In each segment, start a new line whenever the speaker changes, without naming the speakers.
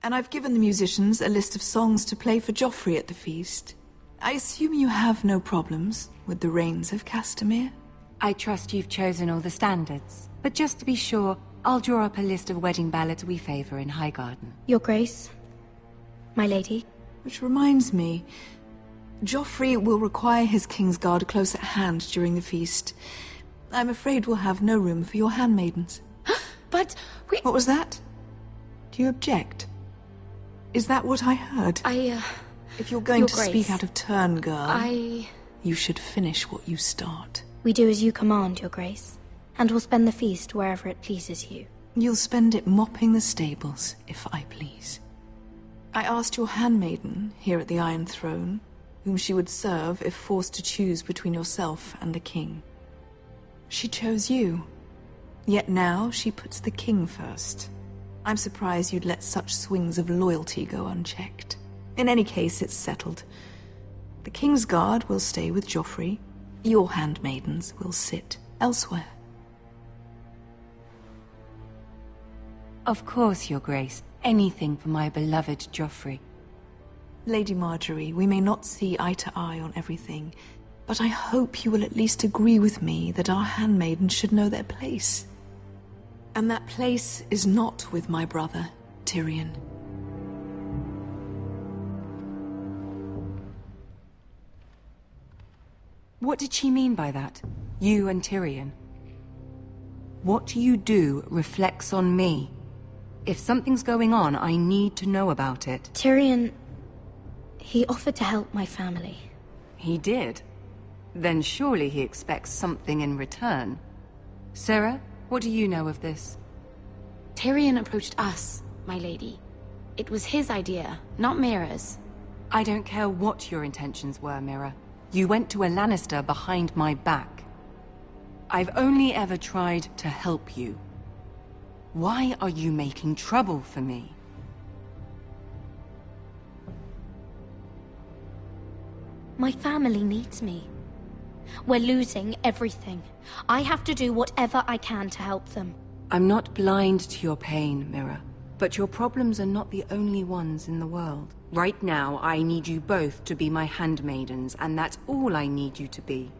And I've given the musicians a list of songs to play for Joffrey at the feast. I assume you have no problems with the Rains of Castamere?
I trust you've chosen all the standards. But just to be sure, I'll draw up a list of wedding ballads we favor in Highgarden.
Your Grace, my lady.
Which reminds me, Joffrey will require his Kingsguard close at hand during the feast. I'm afraid we'll have no room for your handmaidens.
But we...
What was that? Do you object? Is that what I heard?
If
you're going to speak out of turn, girl, you should finish what you start.
We do as you command, Your Grace, and we'll spend the feast wherever it pleases you.
You'll spend it mopping the stables, if I please. I asked your handmaiden here at the Iron Throne whom she would serve if forced to choose between yourself and the king. She chose you. Yet now she puts the king first. I'm surprised you'd let such swings of loyalty go unchecked. In any case, it's settled. The Kingsguard will stay with Joffrey. Your handmaidens will sit elsewhere.
Of course, Your Grace. Anything for my beloved Joffrey.
Lady Margaery, we may not see eye to eye on everything, but I hope you will at least agree with me that our handmaidens should know their place. And that place is not with my brother, Tyrion.
What did she mean by that? You and Tyrion? What you do reflects on me. If something's going on, I need to know about it.
Tyrion... he offered to help my family.
He did? Then surely he expects something in return. Sarah, what do you know of this?
Tyrion approached us, my lady. It was his idea, not Mira's.
I don't care what your intentions were, Mira. You went to a Lannister behind my back. I've only ever tried to help you. Why are you making trouble for me?
My family needs me. We're losing everything. I have to do whatever I can to help them.
I'm not blind to your pain, Mira. But your problems are not the only ones in the world. Right now, I need you both to be my handmaidens, and that's all I need you to be.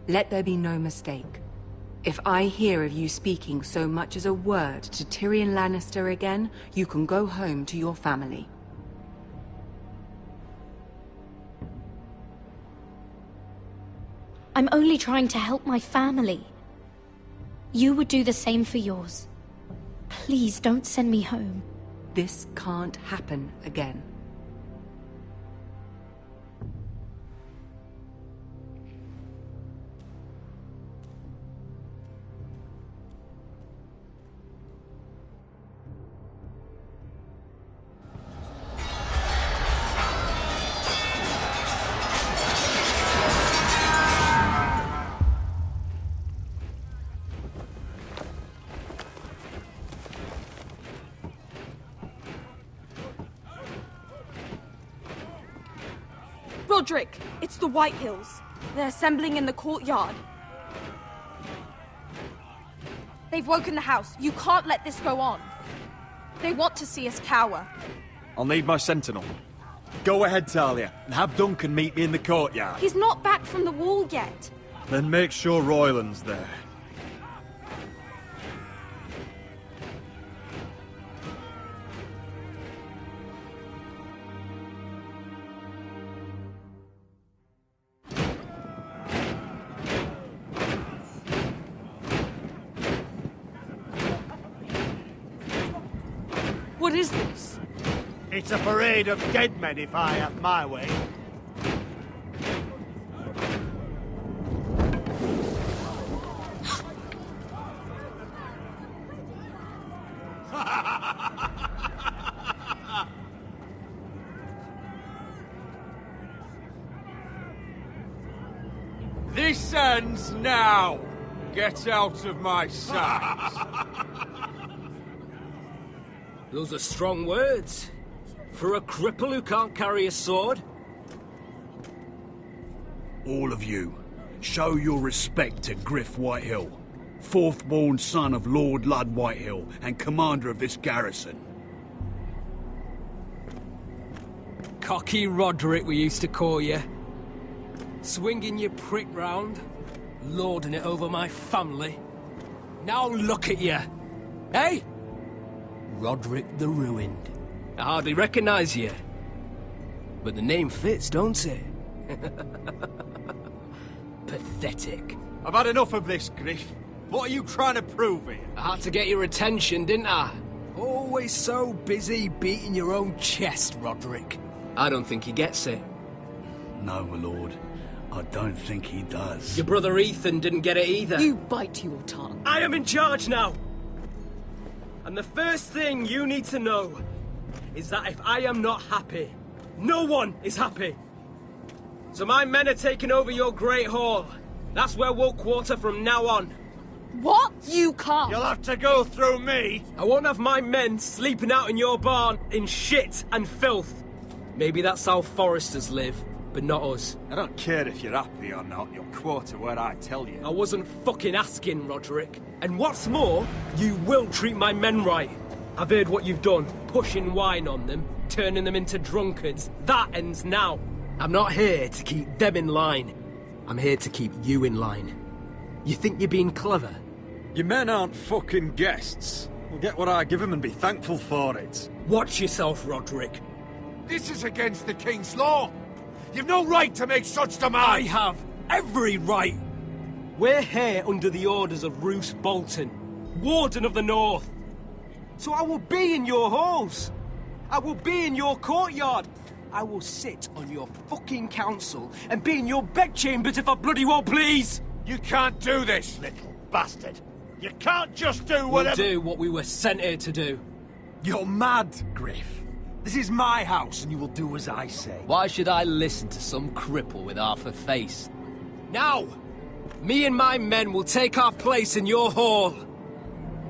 Let there be no mistake. If I hear of you speaking so much as a word to Tyrion Lannister again, you can go home to your family.
I'm only trying to help my family. You would do the same for yours. Please don't send me home.
This can't happen again.
Roderick, it's the Whitehills. They're assembling in the courtyard. They've woken the house. You can't let this go on. They want to see us cower.
I'll need my sentinel. Go ahead, Talia, and have Duncan meet me in the courtyard.
He's not back from the wall yet.
Then make sure Royland's there.
What is this?
It's a parade of dead men, if I have my way.
This ends now! Get out of my sight!
Those are strong words. For a cripple who can't carry a sword?
All of you,
Show your respect to Griff Whitehill, fourth-born son of Lord Ludd Whitehill and commander of this garrison.
Cocky Roderick, we used to call you. Swinging your prick round, lording it over my family. Now look at you. Hey? Roderick the Ruined. I hardly recognise you. But the name fits, don't it? Pathetic.
I've had enough of this, Griff. What are you trying to prove here?
I had to get your attention, didn't I? Always so busy beating your own chest, Roderick. I don't think he gets it.
No, my lord. I don't think he does.
Your brother Ethan didn't get it either.
You bite your tongue.
I am in charge now! And the first thing you need to know is that if I am not happy, no one is happy. So my men are taking over your Great Hall. That's where we'll quarter from now on.
What? You can't.
You'll have to go through me.
I won't have my men sleeping out in your barn in shit and filth. Maybe that's how foresters live, but not us.
I don't care if you're happy or not. You'll quarter where I tell you.
I wasn't fucking asking, Roderick. And what's more, you will treat my men right. I've heard what you've done, pushing wine on them, turning them into drunkards. That ends now. I'm not here to keep them in line. I'm here to keep you in line. You think you're being clever?
Your men aren't fucking guests. We'll get what I give them and be thankful for it.
Watch yourself, Roderick.
This is against the King's law. You've no right to make such demands.
I have every right. We're here under the orders of Roose Bolton, Warden of the North. So I will be in your halls. I will be in your courtyard. I will sit on your fucking council and be in your bedchambers if I bloody well please.
You can't do this, little bastard. You can't just do whatever...
We'll do what we were sent here to do.
You're mad, Griff. This is my house and you will do as I say.
Why should I listen to some cripple with half a face? Now, me and my men will take our place in your hall.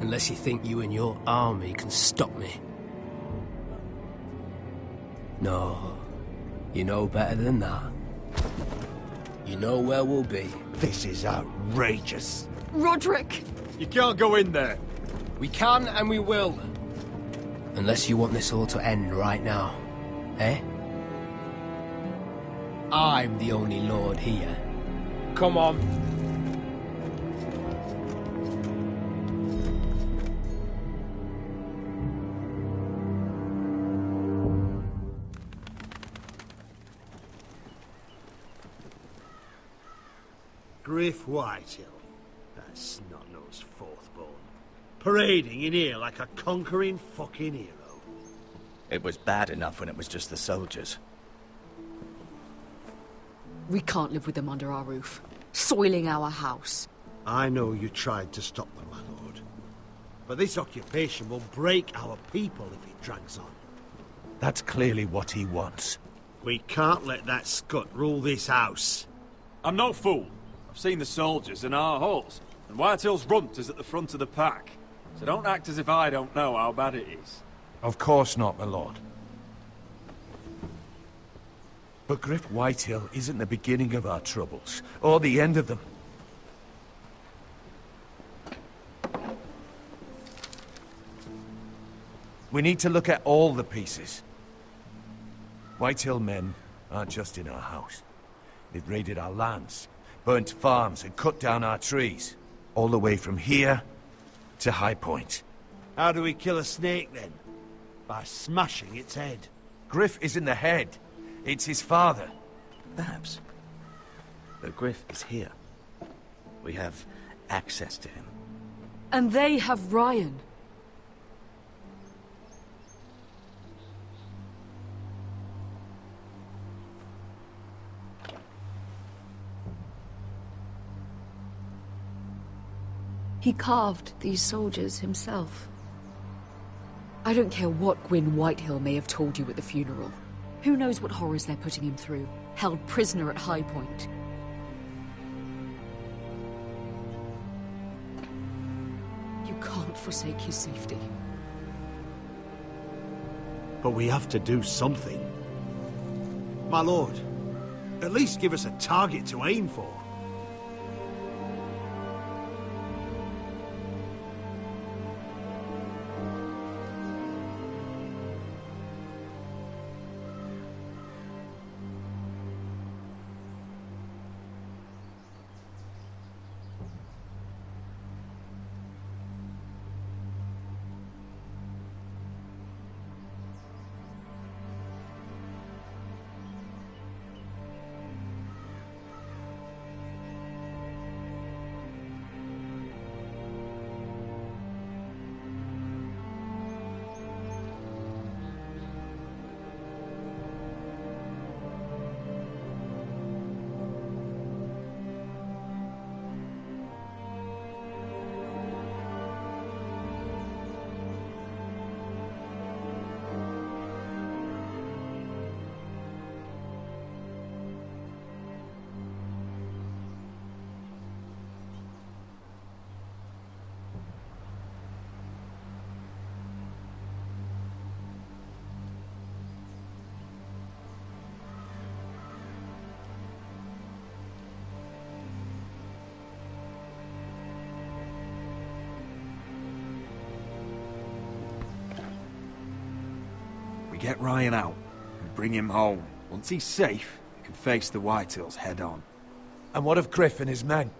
Unless you think you and your army can stop me. No, you know better than that. You know where we'll be.
This is outrageous.
Roderick!
You can't go in there.
We can and we will. Unless you want this all to end right now. Eh? I'm the only lord here. Come on.
Griff Whitehill. That snot-nosed fourth-born. Parading in here like a conquering fucking hero.
It was bad enough when it was just the soldiers.
We can't live with them under our roof, soiling our house.
I know you tried to stop them, my lord. But this occupation will break our people if it drags on.
That's clearly what he wants.
We can't let that scut rule this house.
I'm no fool. I've seen the soldiers in our halls, and Whitehill's runt is at the front of the pack. So don't act as if I don't know how bad it is.
Of course not, my lord. But Griff Whitehill isn't the beginning of our troubles, or the end of them. We need to look at all the pieces. Whitehill men aren't just in our house. They've raided our lands, burnt farms and cut down our trees. All the way from here to High Point.
How do we kill a snake, then? By smashing its head.
Griff isn't the head. It's his father.
Perhaps. But Griff is here. We have access to him.
And they have Ryan.
He carved these soldiers himself.
I don't care what Gwyn Whitehill may have told you at the funeral. Who knows what horrors they're putting him through, held prisoner at High Point. You can't forsake his safety.
But we have to do something. My lord, at least give us a target to aim for.
We get Ryan out and bring him home. Once he's safe, we can face the Whitehills head on.
And what of Griff and his men?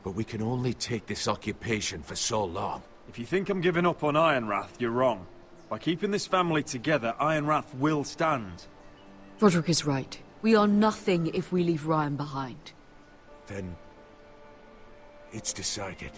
But we can only take this occupation for so long.
If you think I'm giving up on Ironrath, you're wrong. By keeping this family together, Ironrath will stand.
Roderick is right. We are nothing if we leave Ryan behind.
Then... it's decided.